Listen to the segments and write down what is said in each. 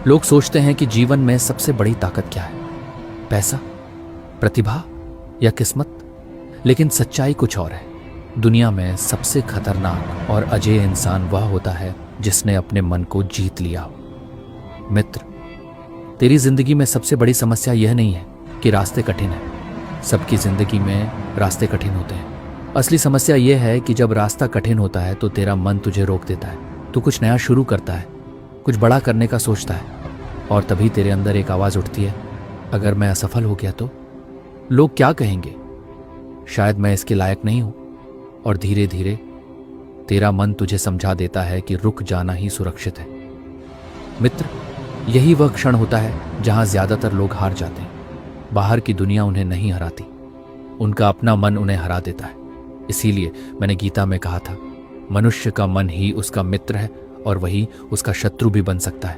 लोग सोचते हैं कि जीवन में सबसे बड़ी ताकत क्या है, पैसा, प्रतिभा या किस्मत। लेकिन सच्चाई कुछ और है। दुनिया में सबसे खतरनाक और अजेय इंसान वह होता है जिसने अपने मन को जीत लिया हो। मित्र, तेरी जिंदगी में सबसे बड़ी समस्या यह नहीं है कि रास्ते कठिन हैं। सबकी जिंदगी में रास्ते कठिन होते हैं। असली समस्या यह है कि जब रास्ता कठिन होता है तो तेरा मन तुझे रोक देता है। तू कुछ नया शुरू करता है, कुछ बड़ा करने का सोचता है, और तभी तेरे अंदर एक आवाज़ उठती है, अगर मैं असफल हो गया तो लोग क्या कहेंगे, शायद मैं इसके लायक नहीं हूं। और धीरे धीरे तेरा मन तुझे समझा देता है कि रुक जाना ही सुरक्षित है। मित्र, यही वह क्षण होता है जहां ज्यादातर लोग हार जाते हैं। बाहर की दुनिया उन्हें नहीं हराती, उनका अपना मन उन्हें हरा देता है। इसीलिए मैंने गीता में कहा था, मनुष्य का मन ही उसका मित्र है और वही उसका शत्रु भी बन सकता है।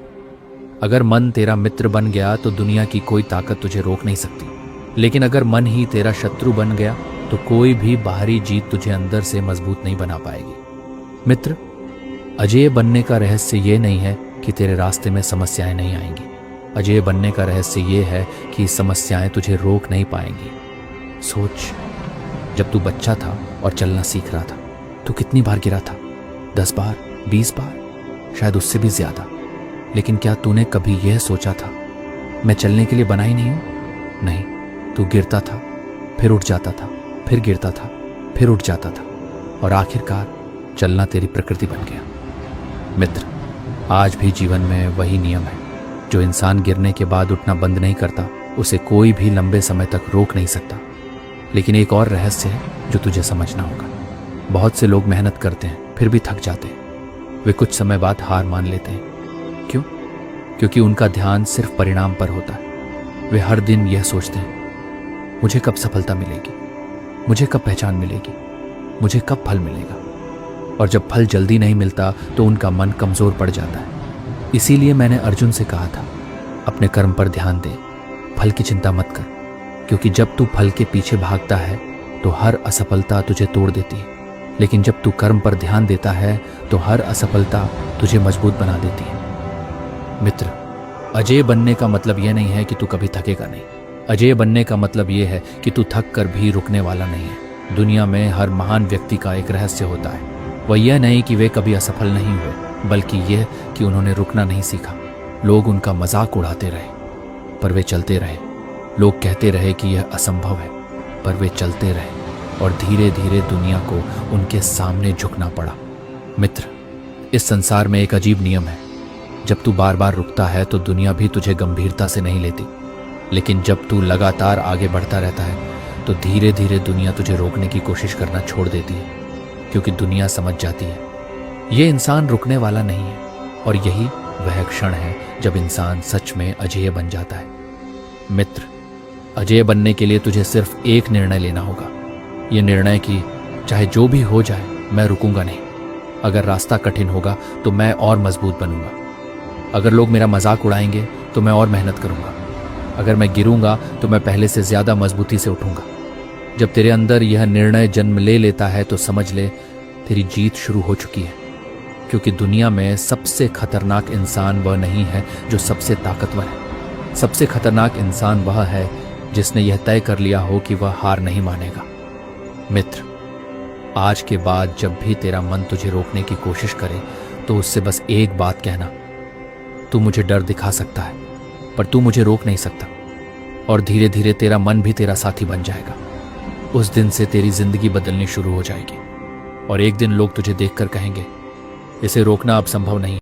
अगर मन तेरा मित्र बन गया तो दुनिया की कोई ताकत तुझे रोक नहीं सकती। लेकिन अगर मन ही तेरा शत्रु बन गया तो कोई भी बाहरी जीत तुझे अंदर से मजबूत नहीं बना पाएगी। मित्र, अजेय बनने का रहस्य ये नहीं है कि तेरे रास्ते में समस्याएं नहीं आएंगी। अजेय बनने का रहस्य ये है कि समस्याएं तुझे रोक नहीं पाएंगी। सोच, जब तू बच्चा था और चलना सीख रहा था, तू कितनी बार गिरा था? 10 बार, 20 बार, शायद उससे भी ज्यादा। लेकिन क्या तूने कभी यह सोचा था, मैं चलने के लिए बना ही नहीं हूं? नहीं, तू गिरता था, फिर उठ जाता था, फिर गिरता था, फिर उठ जाता था, और आखिरकार चलना तेरी प्रकृति बन गया। मित्र, आज भी जीवन में वही नियम है। जो इंसान गिरने के बाद उठना बंद नहीं करता, उसे कोई भी लंबे समय तक रोक नहीं सकता। लेकिन एक और रहस्य है जो तुझे समझना होगा। बहुत से लोग मेहनत करते हैं फिर भी थक जाते हैं। वे कुछ समय बाद हार मान लेते हैं। क्यों? क्योंकि उनका ध्यान सिर्फ परिणाम पर होता है। वे हर दिन यह सोचते हैं, मुझे कब सफलता मिलेगी, मुझे कब पहचान मिलेगी, मुझे कब फल मिलेगा। और जब फल जल्दी नहीं मिलता तो उनका मन कमजोर पड़ जाता है। इसीलिए मैंने अर्जुन से कहा था, अपने कर्म पर ध्यान दे, फल की चिंता मत कर। क्योंकि जब तू फल के पीछे भागता है तो हर असफलता तुझे तोड़ देती है। लेकिन जब तू कर्म पर ध्यान देता है तो हर असफलता तुझे मजबूत बना देती है। मित्र, अजेय बनने का मतलब यह नहीं है कि तू कभी थकेगा नहीं। अजेय बनने का मतलब यह है कि तू थक कर भी रुकने वाला नहीं है। दुनिया में हर महान व्यक्ति का एक रहस्य होता है। वह यह नहीं कि वे कभी असफल नहीं हुए, बल्कि यह कि उन्होंने रुकना नहीं सीखा। लोग उनका मजाक उड़ाते रहे, पर वे चलते रहे। लोग कहते रहे कि यह असंभव है, पर वे चलते रहे, और धीरे धीरे दुनिया को उनके सामने झुकना पड़ा। मित्र, इस संसार में एक अजीब नियम है। जब तू बार बार रुकता है तो दुनिया भी तुझे गंभीरता से नहीं लेती। लेकिन जब तू लगातार आगे बढ़ता रहता है तो धीरे धीरे दुनिया तुझे रोकने की कोशिश करना छोड़ देती है। क्योंकि दुनिया समझ जाती है, ये इंसान रुकने वाला नहीं है। और यही वह क्षण है जब इंसान सच में अजेय बन जाता है। मित्र, अजेय बनने के लिए तुझे सिर्फ एक निर्णय लेना होगा। यह निर्णय कि चाहे जो भी हो जाए, मैं रुकूंगा नहीं। अगर रास्ता कठिन होगा तो मैं और मजबूत बनूंगा। अगर लोग मेरा मजाक उड़ाएंगे तो मैं और मेहनत करूंगा। अगर मैं गिरूंगा तो मैं पहले से ज्यादा मजबूती से उठूंगा। जब तेरे अंदर यह निर्णय जन्म ले लेता है तो समझ ले, तेरी जीत शुरू हो चुकी है। क्योंकि दुनिया में सबसे खतरनाक इंसान वह नहीं है जो सबसे ताकतवर है। सबसे खतरनाक इंसान वह है जिसने यह तय कर लिया हो कि वह हार नहीं मानेगा। मित्र, आज के बाद जब भी तेरा मन तुझे रोकने की कोशिश करे तो उससे बस एक बात कहना, तू मुझे डर दिखा सकता है पर तू मुझे रोक नहीं सकता। और धीरे धीरे तेरा मन भी तेरा साथी बन जाएगा। उस दिन से तेरी जिंदगी बदलनी शुरू हो जाएगी। और एक दिन लोग तुझे देखकर कहेंगे, इसे रोकना अब संभव नहीं।